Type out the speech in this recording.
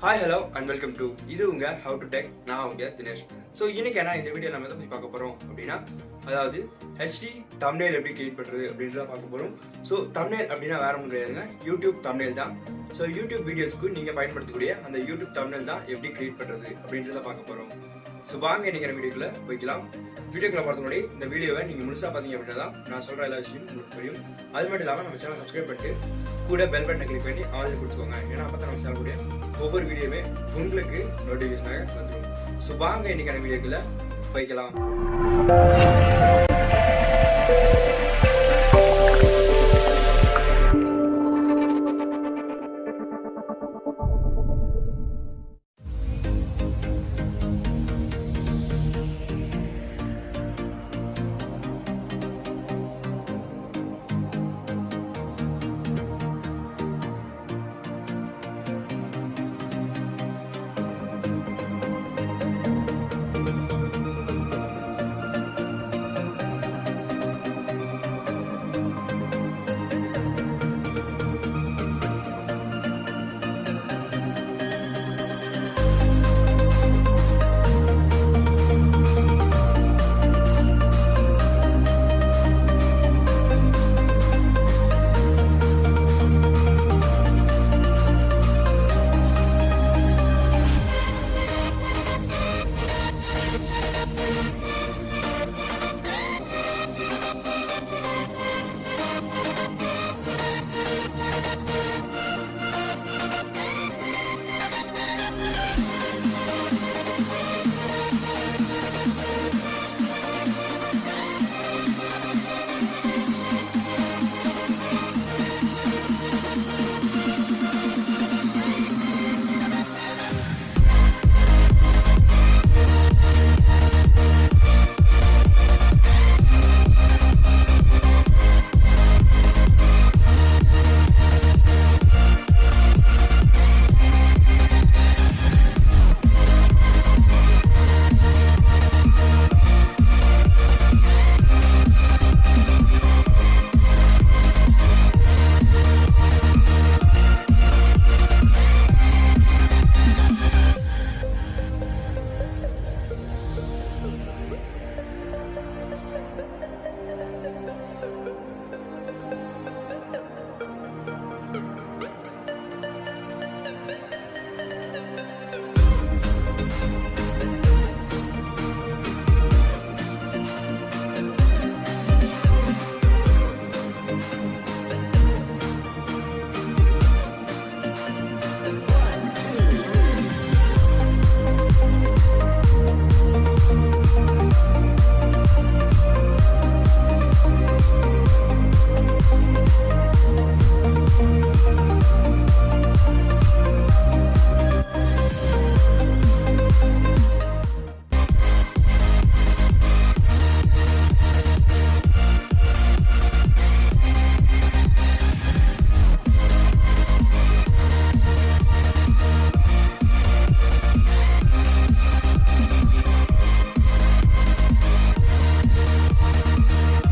Hi, hello and welcome to இது உங்க How to Tech. நான் உங்க தினேஷ். ஸோ இன்னைக்கு இந்த வீடியோ நம்ம எதை பற்றி பார்க்க போகிறோம் அப்படின்னா, அதாவது HD thumbnail எப்படி கிரியேட் பண்ணுறது அப்படின்றத பார்க்க போகிறோம். ஸோ thumbnail அப்படின்னா வேற ஒன்றும் கிடையாதுங்க, யூடியூப் thumbnail தான். ஸோ யூடியூப் வீடியோஸ்க்கு நீங்கள் பயன்படுத்தக்கூடிய அந்த யூடியூப் thumbnail தான் எப்படி கிரியேட் பண்ணுறது அப்படின்றத பார்க்க போகிறோம். ஸோ வாங்க இன்னைக்கு வீடியோக்குள்ளே போய்க்கலாம். வீடியோக்குள்ள பார்த்த முன்னாடி இந்த வீடியோவை நீங்கள் முழுசாக பார்த்தீங்க அப்படின்னா தான் நான் சொல்கிற எல்லா விஷயமும் உங்களுக்கு புரியும். அது மட்டும் இல்லாமல் நம்ம சேனல் சப்ஸ்கிரைப் பண்ணிட்டு கூட பெல் பட்டனை கிளிக் பண்ணி ஆல் கொடுத்துக்கோங்க. ஏன்னா அப்போ தான் நம்ம சேனலுடைய ஒவ்வொரு வீடியோவே உங்களுக்கு நோட்டிஃபிகேஷனாக வந்துடும். ஸோ வாங்க இன்னைக்கான வீடியோக்குள்ள போய்க்கலாம்.